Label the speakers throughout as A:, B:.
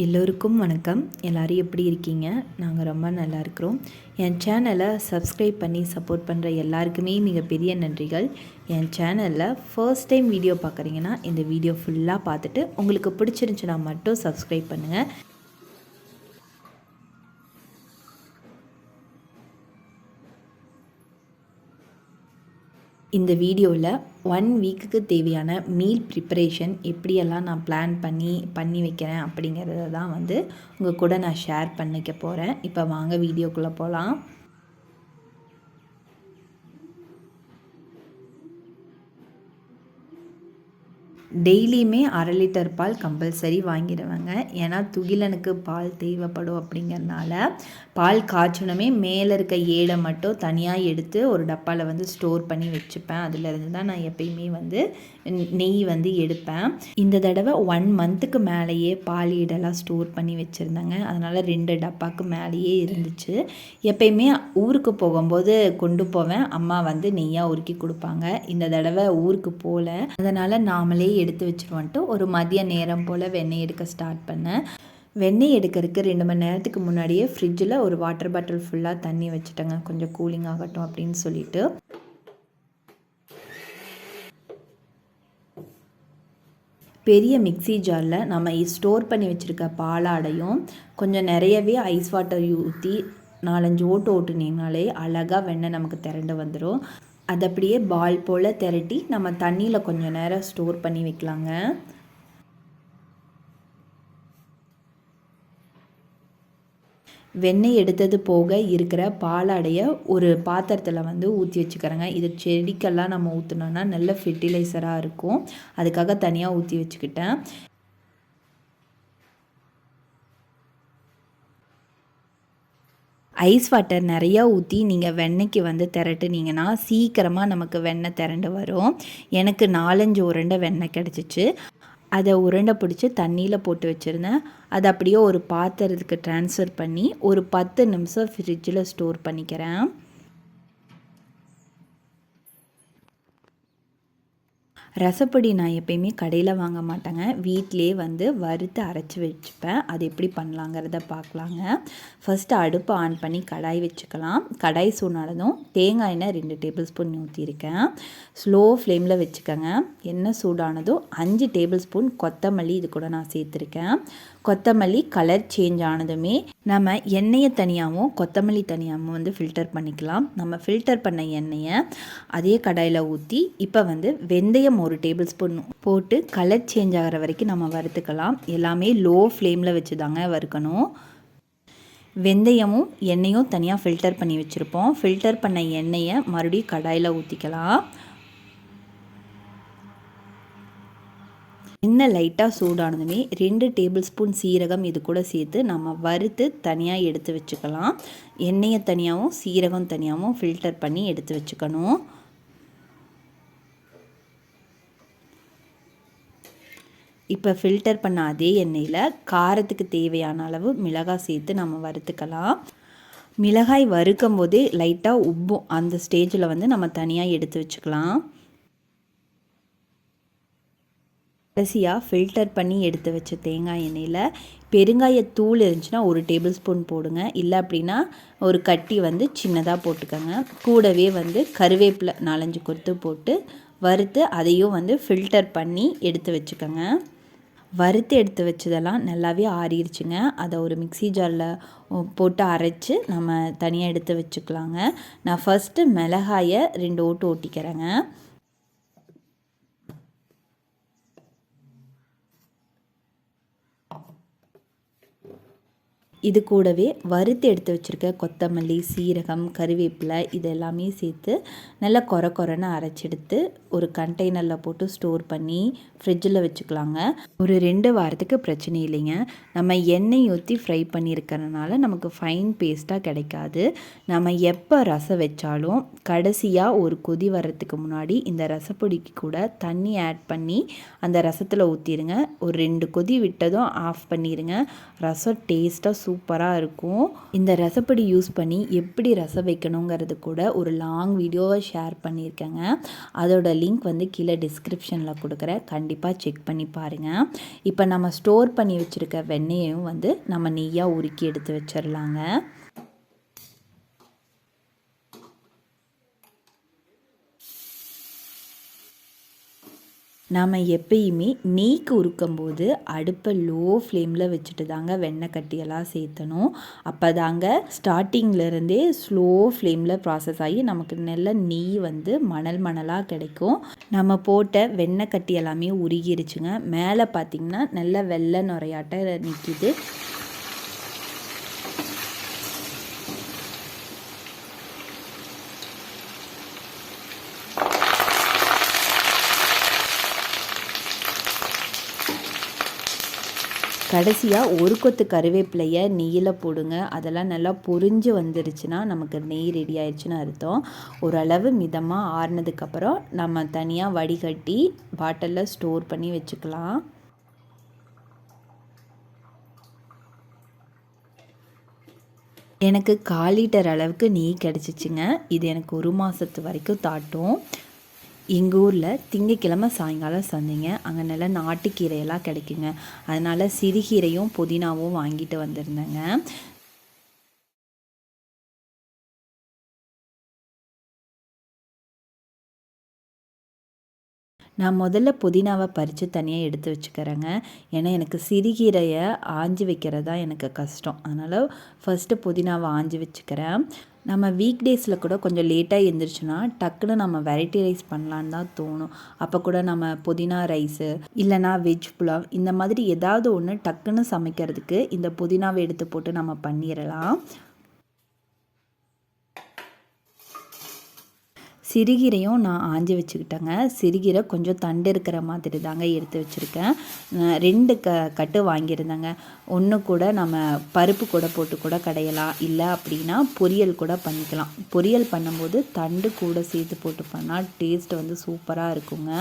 A: எல்லோருக்கும் வணக்கம். எல்லோரும் எப்படி இருக்கீங்க? நாங்கள் ரொம்ப நல்லா இருக்கிறோம். என் சேனலை சப்ஸ்கிரைப் பண்ணி சப்போர்ட் பண்ணுற எல்லாருக்குமே மிகப்பெரிய நன்றிகள். என் சேனலில் ஃபர்ஸ்ட் டைம் வீடியோ பார்க்குறீங்கன்னா இந்த வீடியோ ஃபுல்லாக பார்த்துட்டு உங்களுக்கு பிடிச்சிருந்துச்சுன்னா மட்டும் சப்ஸ்கிரைப் பண்ணுங்கள். இந்த வீடியோவில் 1 வீக்குக்கு தேவையான மீல் ப்ரிப்பரேஷன் எப்படியெல்லாம் நான் பிளான் பண்ணி வைக்கிறேன் அப்படிங்கிறத தான் உங்கள் கூட நான் ஷேர் பண்ணிக்க போகிறேன். இப்போ வாங்க வீடியோக்குள்ளே போகலாம். டெய்லியுமே 1/2 லிட்டர் பால் கம்பல்சரி வாங்கிடுவேங்க. ஏன்னா துகிலனுக்கு பால் தேவைப்படும் அப்படிங்கிறனால பால் காய்ச்சணுமே மேலே இருக்க ஏடை மட்டும் தனியாக எடுத்து ஒரு டப்பாவில் ஸ்டோர் பண்ணி வச்சுப்பேன். அதிலிருந்து தான் நான் எப்பயுமே நெய் எடுப்பேன். இந்த தடவை 1 மந்த்துக்கு மேலேயே பால் ஏடெல்லாம் ஸ்டோர் பண்ணி வச்சுருந்தேங்க. அதனால் 2 டப்பாவுக்கு மேலேயே இருந்துச்சு. எப்பயுமே ஊருக்கு போகும்போது கொண்டு போவேன். அம்மா நெய்யாக உருக்கி கொடுப்பாங்க. இந்த தடவை ஊருக்கு போகல, அதனால் நாமளே எடுத்து வச்சுருவோன்ட்டு ஒரு மதிய நேரம் போல் வெண்ணெய் எடுக்க ஸ்டார்ட் பண்ணேன். வெண்ணெய் எடுக்கிறதுக்கு 2 மணி நேரத்துக்கு முன்னாடியே ஃப்ரிட்ஜில் ஒரு வாட்டர் பாட்டில் ஃபுல்லாக தண்ணி வச்சுட்டேங்க, கொஞ்சம் கூலிங் ஆகட்டும் அப்படின்னு சொல்லிட்டு. பெரிய மிக்ஸி ஜாரில் நம்ம ஸ்டோர் பண்ணி வச்சுருக்க பாலாடையும் கொஞ்சம் நிறையவே ஐஸ் வாட்டர் ஊற்றி 4-5 ஓட்டுனீங்கனாலே அழகாக வெண்ணெய் நமக்கு திரண்டு வந்துடும். அது அப்படியே பால் போல் திரட்டி நம்ம தண்ணியில் கொஞ்சம் நேரம் ஸ்டோர் பண்ணி வைக்கலாங்க. வெண்ணெய் எடுத்தது போக இருக்கிற பாலாடைய ஒரு பாத்திரத்தில் ஊற்றி வச்சுக்கிறேங்க. இது செடிக்கெல்லாம் நம்ம ஊற்றினோன்னா நல்ல ஃபெர்டிலைசராக இருக்கும். அதுக்காக தனியாக ஊற்றி வச்சுக்கிட்டேன். ஐஸ் வாட்டர் நிறையா ஊற்றி நீங்கள் வெண்ணெய்க்கு திரட்டுனீங்கன்னா சீக்கிரமாக நமக்கு வெண்ணெய் திரண்டு வரும். எனக்கு 4-5 உருண்டை வெண்ணெய் கிடச்சிச்சு. அதை உருண்டை பிடிச்சி தண்ணியில் போட்டு வச்சுருந்தேன். அதை அப்படியே ஒரு பாத்திரத்துக்கு ட்ரான்ஸ்ஃபர் பண்ணி ஒரு 10 நிமிஷம் ஃப்ரிட்ஜில் ஸ்டோர் பண்ணிக்கிறேன். ரசப்பொடி நான் எப்பயுமே கடையில் வாங்க மாட்டேங்க, வீட்டிலே வறுத்து அரைச்சி வச்சுப்பேன். அது எப்படி பண்ணலாங்கிறத பார்க்கலாங்க. ஃபஸ்ட்டு அடுப்பை ஆன் பண்ணி கடாய் வச்சுக்கலாம். கடாய் சூடானதும் தேங்காய் எண்ணெய் 2 டேபிள் ஸ்பூன் ஊற்றிருக்கேன். ஸ்லோ ஃப்ளேமில் வச்சுக்கோங்க. எண்ணெய் சூடானதும் 5 டேபிள் ஸ்பூன் கொத்தமல்லி இது கூட நான் சேர்த்துருக்கேன். கொத்தமல்லி கலர் சேஞ்ச் ஆனதுமே நம்ம எண்ணெயை தனியாகவும் கொத்தமல்லி தனியாகவும் ஃபில்டர் பண்ணிக்கலாம். நம்ம ஃபில்டர் பண்ண எண்ணெயை அதே கடாயில் ஊற்றி இப்போ வெந்தயம் 1 டேபிள் ஸ்பூன் போட்டு கலர் சேஞ்ச் ஆகிற வரைக்கும் நம்ம வறுத்துக்கலாம். எல்லாமே லோ ஃப்ளேமில் வச்சு தாங்க வறுக்கணும். வெந்தயமும் எண்ணெயும் தனியாக ஃபில்டர் பண்ணி வச்சுருப்போம். ஃபில்டர் பண்ண எண்ணெயை மறுபடியும் கடாயில் ஊற்றிக்கலாம். எண்ணெய் லைட்டாக சூடானதுமே 2 டேபிள் ஸ்பூன் சீரகம் இது கூட சேர்த்து நம்ம வறுத்து தனியாக எடுத்து வச்சுக்கலாம். எண்ணெயை தனியாகவும் சீரகம் தனியாகவும் ஃபில்டர் பண்ணி எடுத்து வச்சுக்கணும். இப்போ ஃபில்டர் பண்ண அதே எண்ணெயில் காரத்துக்கு தேவையான அளவு மிளகாய் சேர்த்து நம்ம வறுத்துக்கலாம். மிளகாய் வறுக்கும் போதே லைட்டாக உப்பும், அந்த ஸ்டேஜில் நம்ம தனியாக எடுத்து வச்சுக்கலாம். கடைசியாக ஃபில்டர் பண்ணி எடுத்து வச்ச தேங்காய் எண்ணெயில் பெருங்காயத்தூள் இருந்துச்சுன்னா 1 டேபிள் ஸ்பூன் போடுங்க. இல்லை அப்படின்னா ஒரு கட்டி சின்னதாக போட்டுக்கோங்க. கூடவே கருவேப்பிலை 4-5 கொத்து போட்டு வறுத்து அதையும் ஃபில்டர் பண்ணி எடுத்து வச்சுக்கோங்க. வறுத்து எடுத்து வச்சதெல்லாம் நல்லாவே ஆறிடுச்சுங்க. அதை ஒரு மிக்ஸி ஜாரில் போட்டு அரைச்சி நம்ம தனியாக எடுத்து வச்சுக்கலாங்க. நான் ஃபஸ்ட்டு மிளகாயை 2 ஓட்டு ஓட்டிக்கிறேங்க. இது கூடவே வறுத்து எடுத்து வச்சுருக்க கொத்தமல்லி, சீரகம், கருவேப்பிலை இது எல்லாமே சேர்த்து நல்லா கொரன்னு அரைச்செடுத்து ஒரு கண்டெய்னரில் போட்டு ஸ்டோர் பண்ணி ஃப்ரிட்ஜில் வச்சுக்கலாங்க. ஒரு 2 வாரத்துக்கு பிரச்சனை இல்லைங்க. நம்ம எண்ணெய் ஊற்றி ஃப்ரை பண்ணியிருக்கிறதுனால நமக்கு ஃபைன் பேஸ்ட்டாக கிடைக்காது. நம்ம எப்போ ரசம் வச்சாலும் கடைசியாக ஒரு கொதி வர்றதுக்கு முன்னாடி இந்த ரசப்பொடிக்கு கூட தண்ணி ஆட் பண்ணி அந்த ரசத்தில் ஊற்றிடுங்க. ஒரு 2 கொதி விட்டதும் ஆஃப் பண்ணிடுங்க. ரசம் டேஸ்ட்டாக சூப்பராக இருக்கும். இந்த ரசப்பொடி யூஸ் பண்ணி எப்படி ரசம் வைக்கணுங்கிறது கூட ஒரு லாங் வீடியோவை ஷேர் பண்ணியிருக்கேங்க. அதோட லிங்க் வந்து கீழே டிஸ்கிரிப்ஷனில் கொடுக்குறேன், கண்டிப்பாக செக் பண்ணி பாருங்கள். இப்போ நம்ம ஸ்டோர் பண்ணி வச்சுருக்க வெண்ணெயையும் வந்து நம்ம நெய்யாக உருக்கி எடுத்து வச்சிடலாங்க. நாம் எப்பயுமே நெய்க்கு உருக்கும்போது அடுப்பை லோ ஃப்ளேமில் வச்சுட்டு தாங்க வெண்ணெய் கட்டியெல்லாம் சேர்த்தணும். அப்போ தாங்க ஸ்டார்டிங்லேருந்தே ஸ்லோ ஃப்ளேமில் ப்ராசஸ் ஆகி நமக்கு நல்ல நெய் வந்து மணல் மணலாக கிடைக்கும். நம்ம போட்ட வெண்ணெய் கட்டி எல்லாமே உருகிருச்சுங்க. மேலே பார்த்திங்கன்னா நல்ல வெள்ளை நுரையாட்ட நிற்கிது. கடைசியாக ஒரு கொத்து கருவேப்பிலையை நெய்யில் போடுங்க. அதெல்லாம் நல்லா பொரிஞ்சு வந்துருச்சுன்னா நமக்கு நெய் ரெடி ஆயிடுச்சுன்னு அர்த்தம். ஓரளவு மிதமாக ஆறுனதுக்கப்புறம் நம்ம தனியாக வடிகட்டி பாட்டிலில் ஸ்டோர் பண்ணி வச்சுக்கலாம். எனக்கு 1/4 லிட்டர் அளவுக்கு நெய் கிடச்சிச்சிங்க. இது எனக்கு 1 மாதத்து வரைக்கும் தாட்டும். எங்கள் ஊரில் திங்கக்கிழமை சாயங்காலம் சந்தைங்க. அங்கே நல்லா நாட்டுக்கீரையெல்லாம் கிடைக்குங்க. அதனால் சிறுகீரையும் புதினாவும் வாங்கிட்டு வந்திருந்தேங்க. நான் முதல்ல புதினாவை பறித்து தனியாக எடுத்து வச்சுக்கிறேங்க. ஏன்னா எனக்கு சிறுகீரையை ஆஞ்சி வைக்கிறது தான் எனக்கு கஷ்டம். அதனால் ஃபஸ்ட்டு புதினாவை ஆஞ்சி வச்சுக்கிறேன். நம்ம வீக் டேஸில் கூட கொஞ்சம் லேட்டாக எழுந்திரிச்சோன்னா டக்குன்னு நம்ம வெரைட்டி ரைஸ் பண்ணலான்னு தான் தோணும். அப்போ கூட நம்ம புதினா ரைஸு இல்லைனா வெஜ் புலாவ் இந்த மாதிரி ஏதாவது ஒன்று டக்குன்னு சமைக்கிறதுக்கு இந்த புதினாவை எடுத்து போட்டு நம்ம பண்ணிடலாம். சிறுகீரையும் நான் ஆஞ்சி வச்சுக்கிட்டேங்க. சிறுகீரை கொஞ்சம் தண்டு இருக்கிற மாதிரி தாங்க எடுத்து வச்சுருக்கேன். 2 கட்டு வாங்கியிருந்தேங்க. ஒன்று கூட நம்ம பருப்பு கூட போட்டு கூட கடையலாம், இல்லை அப்படின்னா பொரியல் கூட பண்ணிக்கலாம். பொரியல் பண்ணும்போது தண்டு கூட சேர்த்து போட்டு பண்ணால் டேஸ்ட் வந்து சூப்பராக இருக்குங்க.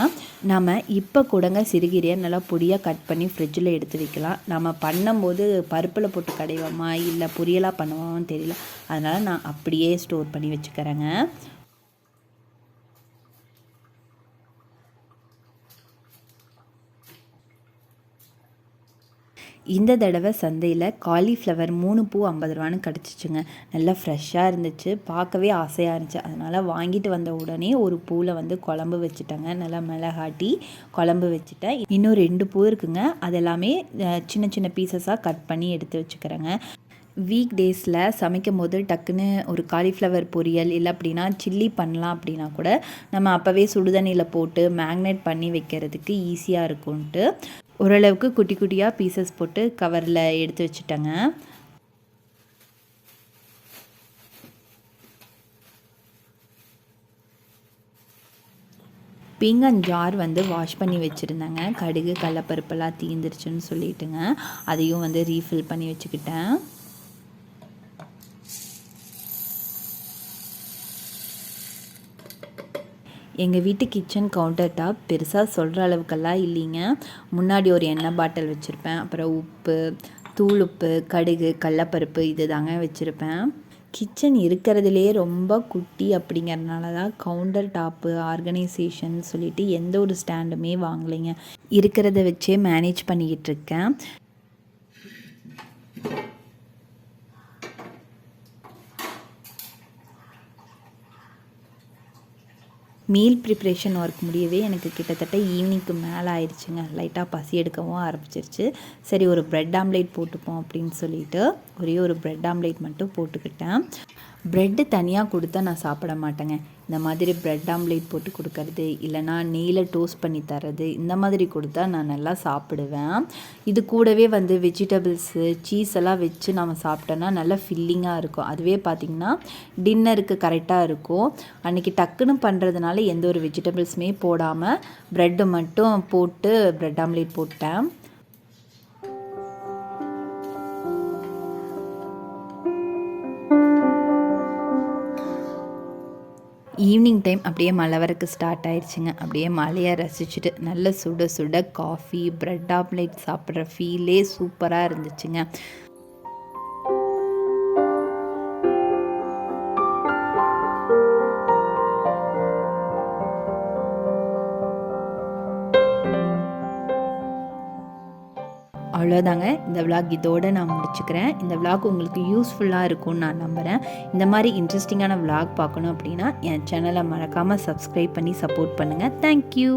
A: நம்ம இப்போ கூடங்க சிறுகீரையை நல்லா பொடியாக கட் பண்ணி ஃப்ரிட்ஜில் எடுத்து வைக்கலாம். நம்ம பண்ணும்போது பருப்பில் போட்டு கடைவோமா இல்லை பொரியலாக பண்ணுவோமான்னு தெரியல. அதனால் நான் அப்படியே ஸ்டோர் பண்ணி வச்சுக்கிறேங்க. இந்த தடவை சந்தையில் காலிஃப்ளவர் 3 பூ 50 ரூபான்னு கிடச்சிச்சுங்க. நல்லா ஃப்ரெஷ்ஷாக இருந்துச்சு, பார்க்கவே ஆசையாக இருந்துச்சு. அதனால் வாங்கிட்டு வந்த உடனே ஒரு பூவில் வந்து குழம்பு வச்சுட்டேங்க. நல்லா மிளகாட்டி குழம்பு வச்சுட்டேன். இன்னும் 2 பூ இருக்குங்க. அதெல்லாமே சின்ன சின்ன பீசஸாக கட் பண்ணி எடுத்து வச்சுக்கிறேங்க. வீக் டேஸில் சமைக்கும் போது டக்குன்னு ஒரு காலிஃப்ளவர் பொரியல் இல்லை அப்படின்னா சில்லி பண்ணலாம் அப்படின்னா கூட நம்ம அப்போவே சுடுதண்ணியில் போட்டு மேக்னேட் பண்ணி வைக்கிறதுக்கு ஈஸியாக இருக்கும்ன்ட்டு ஓரளவுக்கு குட்டி குட்டியாக பீசஸ் போட்டு கவரில் எடுத்து வச்சுட்டேங்க. பீங்கான் ஜார் வந்து வாஷ் பண்ணி வச்சுருந்தேங்க. கடுகு கடலப்பருப்பெல்லாம் தீந்துருச்சுன்னு சொல்லிட்டுங்க, அதையும் வந்து ரீஃபில் பண்ணி வச்சுக்கிட்டேன். எங்கள் வீட்டு கிச்சன் கவுண்டர் டாப் பெருசாக சொல்கிற அளவுக்கெல்லாம் இல்லைங்க. முன்னாடி ஒரு எண்ணெய் பாட்டில் வச்சுருப்பேன். அப்புறம் உப்பு, தூள் உப்பு, கடுகு, கடலப்பருப்பு இது தாங்க வச்சுருப்பேன். கிச்சன் இருக்கிறதுலே ரொம்ப குட்டி அப்படிங்கிறதுனால தான் கவுண்டர் டாப்பு ஆர்கனைசேஷன் சொல்லிவிட்டு எந்த ஒரு ஸ்டாண்டுமே வாங்கலைங்க. இருக்கிறத வச்சே மேனேஜ் பண்ணிக்கிட்டு இருக்கேன். மீல் ப்ரிப்ரேஷன் ஒர்க் முடியவே எனக்கு கிட்டத்தட்ட ஈவினிங்க்கு மேலே ஆயிடுச்சுங்க. லைட்டாக பசி எடுக்கவும் ஆரம்பிச்சிருச்சு. சரி ஒரு ப்ரெட் ஆம்லேட் போட்டுப்போம் அப்படின்னு சொல்லிட்டு ஒரே ஒரு ப்ரெட் ஆம்லேட் மட்டும் போட்டுக்கிட்டேன். ப்ரெட்டு தனியாக கொடுத்தா நான் சாப்பிட மாட்டேங்க. இந்த மாதிரி ப்ரெட் ஆம்லேட் போட்டு கொடுக்கறது இல்லைனா நெய்யில் டோஸ்ட் பண்ணி தர்றது இந்த மாதிரி கொடுத்தா நான் நல்லா சாப்பிடுவேன். இது கூடவே வந்து வெஜிடபிள்ஸு சீஸ் எல்லாம் வச்சு நம்ம சாப்பிட்டோன்னா நல்லா ஃபில்லிங்காக இருக்கும். அதுவே பார்த்திங்கன்னா டின்னருக்கு கரெக்டாக இருக்கும். அன்றைக்கி டக்குன்னு பண்ணுறதுனால எந்த ஒரு வெஜிடபிள்ஸுமே போடாமல் ப்ரெட்டு மட்டும் போட்டு ப்ரெட் ஆம்லேட் போட்டேன். ஈவினிங் டைம் அப்படியே மழை வரக்கு ஸ்டார்ட் ஆயிடுச்சுங்க. அப்படியே மழையை ரசிச்சுட்டு நல்ல சுட சுட காஃபி ப்ரெட் ஆம்லேட் சாப்பிட்ற ஃபீலே சூப்பராக இருந்துச்சுங்க. அவ்வளோதாங்க, இந்த விலாக் இதோடு நான் முடிச்சுக்கிறேன். இந்த விலாக் உங்களுக்கு யூஸ்ஃபுல்லாக இருக்கும்னு நான் நம்புகிறேன். இந்த மாதிரி இன்ட்ரெஸ்டிங்கான விலாக் பார்க்கணும் அப்படின்னா என் சேனலை மறக்காமல் சப்ஸ்கிரைப் பண்ணி சப்போர்ட் பண்ணுங்கள். தேங்க்யூ.